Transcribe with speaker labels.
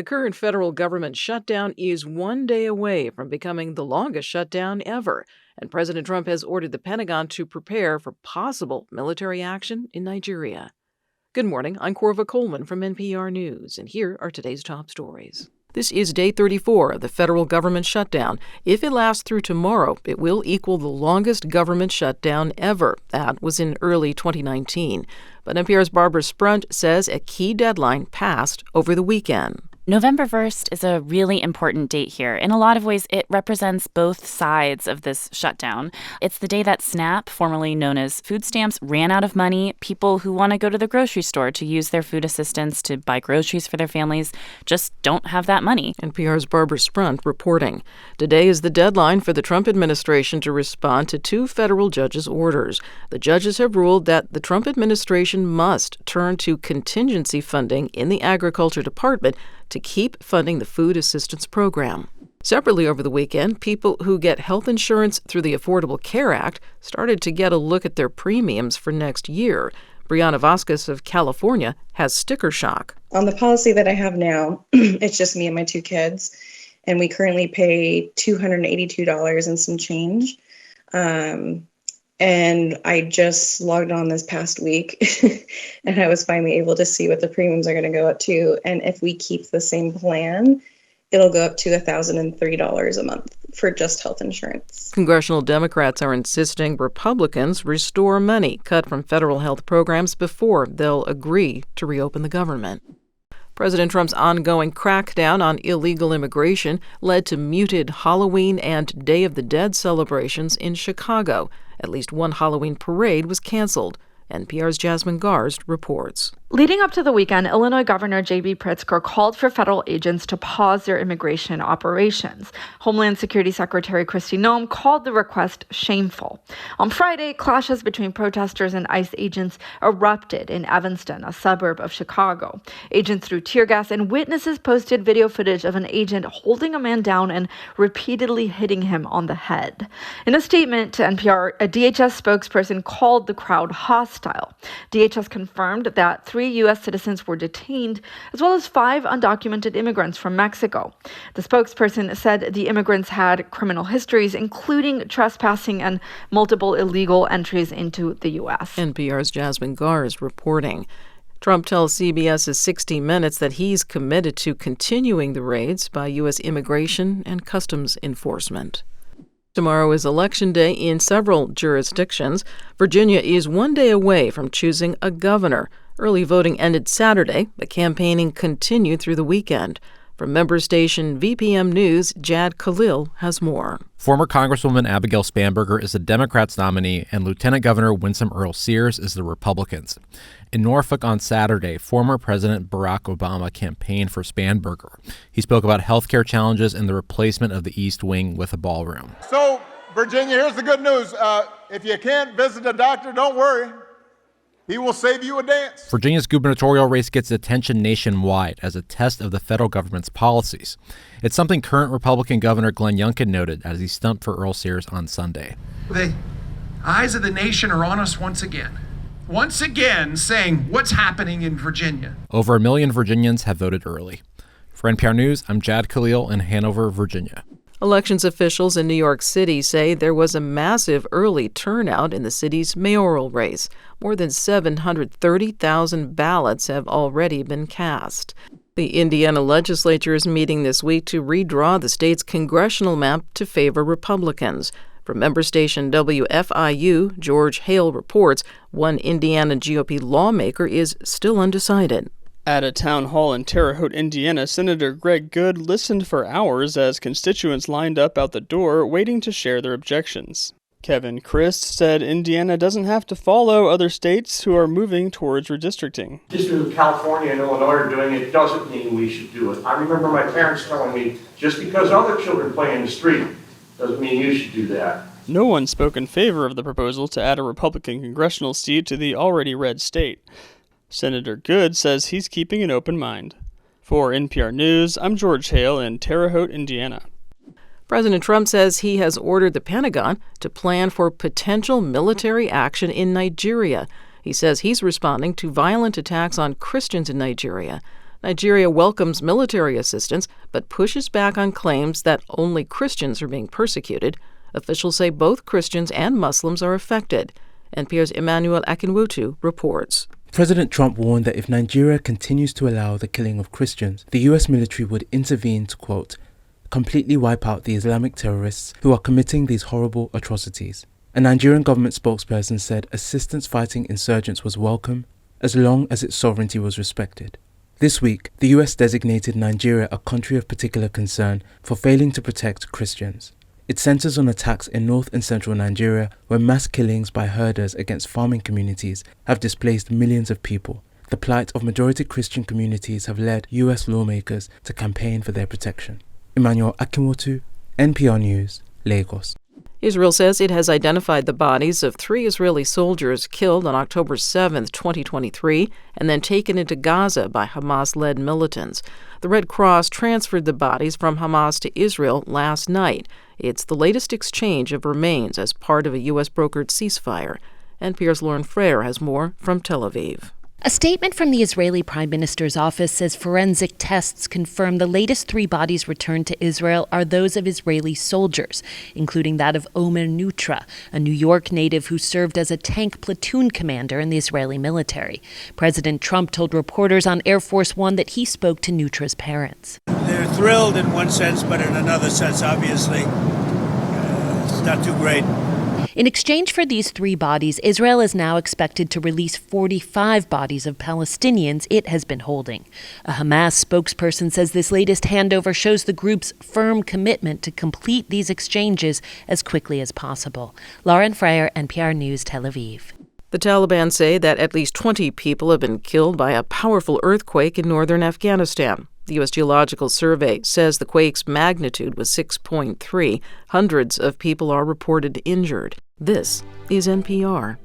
Speaker 1: The current federal government shutdown is one day away from becoming the longest shutdown ever, and President Trump has ordered the Pentagon to prepare for possible military action in Nigeria. Good morning, I'm Corva Coleman from NPR News, and here are today's top stories. This is day 34 of the federal government shutdown. If it lasts through tomorrow, it will equal the longest government shutdown ever. That was in early 2019. But NPR's Barbara Sprunt says a key deadline passed over the weekend.
Speaker 2: November 1st is a really important date here. In a lot of ways, it represents both sides of this shutdown. It's the day that SNAP, formerly known as food stamps, ran out of money. People who want to go to the grocery store to use their food assistance to buy groceries for their families just don't have that money.
Speaker 1: NPR's Barbara Sprunt reporting. Today is the deadline for the Trump administration to respond to two federal judges' orders. The judges have ruled that the Trump administration must turn to contingency funding in the Agriculture Department to keep funding the food assistance program. Separately over the weekend, people who get health insurance through the Affordable Care Act started to get a look at their premiums for next year. Brianna Vasquez of California has sticker shock.
Speaker 3: On the policy that I have now, it's just me and my two kids, and we currently pay $282 and some change. And I just logged on this past week, and I was finally able to see what the premiums are going to go up to. And if we keep the same plan, it'll go up to $1,003 a month for just health insurance.
Speaker 1: Congressional Democrats are insisting Republicans restore money cut from federal health programs before they'll agree to reopen the government. President Trump's ongoing crackdown on illegal immigration led to muted Halloween and Day of the Dead celebrations in Chicago. At least one Halloween parade was canceled. NPR's Jasmine Garsd reports.
Speaker 4: Leading up to the weekend, Illinois Governor J.B. Pritzker called for federal agents to pause their immigration operations. Homeland Security Secretary Kristi Noem called the request shameful. On Friday, clashes between protesters and ICE agents erupted in Evanston, a suburb of Chicago. Agents threw tear gas, and witnesses posted video footage of an agent holding a man down and repeatedly hitting him on the head. In a statement to NPR, a DHS spokesperson called the crowd hostile. DHS confirmed that 3 U.S. citizens were detained, as well as 5 undocumented immigrants from Mexico. The spokesperson said the immigrants had criminal histories, including trespassing and multiple illegal entries into the U.S.
Speaker 1: NPR's Jasmine Garsd reporting. Trump tells CBS's 60 Minutes that he's committed to continuing the raids by U.S. Immigration and Customs Enforcement. Tomorrow is Election Day in several jurisdictions. Virginia is one day away from choosing a governor. Early voting ended Saturday, but campaigning continued through the weekend. From member station VPM News, Jad Khalil has more.
Speaker 5: Former Congresswoman Abigail Spanberger is the Democrats' nominee, and Lieutenant Governor Winsome Earle-Sears is the Republicans'. In Norfolk on Saturday, former President Barack Obama campaigned for Spanberger. He spoke about health care challenges and the replacement of the East Wing with a ballroom.
Speaker 6: So, Virginia, here's the good news. If you can't visit a doctor, don't worry. He will save you a dance.
Speaker 5: Virginia's gubernatorial race gets attention nationwide as a test of the federal government's policies. It's something current Republican Governor Glenn Youngkin noted as he stumped for Earle-Sears on Sunday.
Speaker 7: The eyes of the nation are on us once again. Once again saying what's happening in Virginia.
Speaker 5: Over 1 million Virginians have voted early. For NPR News, I'm Jad Khalil in Hanover, Virginia.
Speaker 1: Elections officials in New York City say there was a massive early turnout in the city's mayoral race. More than 730,000 ballots have already been cast. The Indiana legislature is meeting this week to redraw the state's congressional map to favor Republicans. From member station WFIU, George Hale reports one Indiana GOP lawmaker is still undecided.
Speaker 8: At a town hall in Terre Haute, Indiana, Senator Greg Goode listened for hours as constituents lined up out the door waiting to share their objections. Kevin Christ said Indiana doesn't have to follow other states who are moving towards redistricting.
Speaker 9: Just because California and Illinois are doing it doesn't mean we should do it. I remember my parents telling me, just because other children play in the street doesn't mean you should do that.
Speaker 8: No one spoke in favor of the proposal to add a Republican congressional seat to the already red state. Senator Goode says he's keeping an open mind. For NPR News, I'm George Hale in Terre Haute, Indiana.
Speaker 1: President Trump says he has ordered the Pentagon to plan for potential military action in Nigeria. He says he's responding to violent attacks on Christians in Nigeria. Nigeria welcomes military assistance, but pushes back on claims that only Christians are being persecuted. Officials say both Christians and Muslims are affected. NPR's Emmanuel Akinwotu reports.
Speaker 10: President Trump warned that if Nigeria continues to allow the killing of Christians, the U.S. military would intervene to, quote, completely wipe out the Islamic terrorists who are committing these horrible atrocities. A Nigerian government spokesperson said assistance fighting insurgents was welcome as long as its sovereignty was respected. This week, the U.S. designated Nigeria a country of particular concern for failing to protect Christians. It centers on attacks in north and central Nigeria where mass killings by herders against farming communities have displaced millions of people. The plight of majority Christian communities have led U.S. lawmakers to campaign for their protection. Emmanuel Akinwotu, NPR News, Lagos.
Speaker 1: Israel says it has identified the bodies of 3 Israeli soldiers killed on October 7, 2023, and then taken into Gaza by Hamas-led militants. The Red Cross transferred the bodies from Hamas to Israel last night. It's the latest exchange of remains as part of a U.S.-brokered ceasefire. NPR's Lauren Frere has more from Tel Aviv.
Speaker 11: A statement from the Israeli Prime Minister's office says forensic tests confirm the latest 3 bodies returned to Israel are those of Israeli soldiers, including that of Omer Nutra, a New York native who served as a tank platoon commander in the Israeli military. President Trump told reporters on Air Force One that he spoke to Nutra's parents.
Speaker 12: They're thrilled in one sense, but in another sense, obviously, it's not too great.
Speaker 11: In exchange for these 3 bodies, Israel is now expected to release 45 bodies of Palestinians it has been holding. A Hamas spokesperson says this latest handover shows the group's firm commitment to complete these exchanges as quickly as possible. Lauren Frere, NPR News, Tel Aviv.
Speaker 1: The Taliban say that at least 20 people have been killed by a powerful earthquake in northern Afghanistan. The U.S. Geological Survey says the quake's magnitude was 6.3. Hundreds of people are reported injured. This is NPR.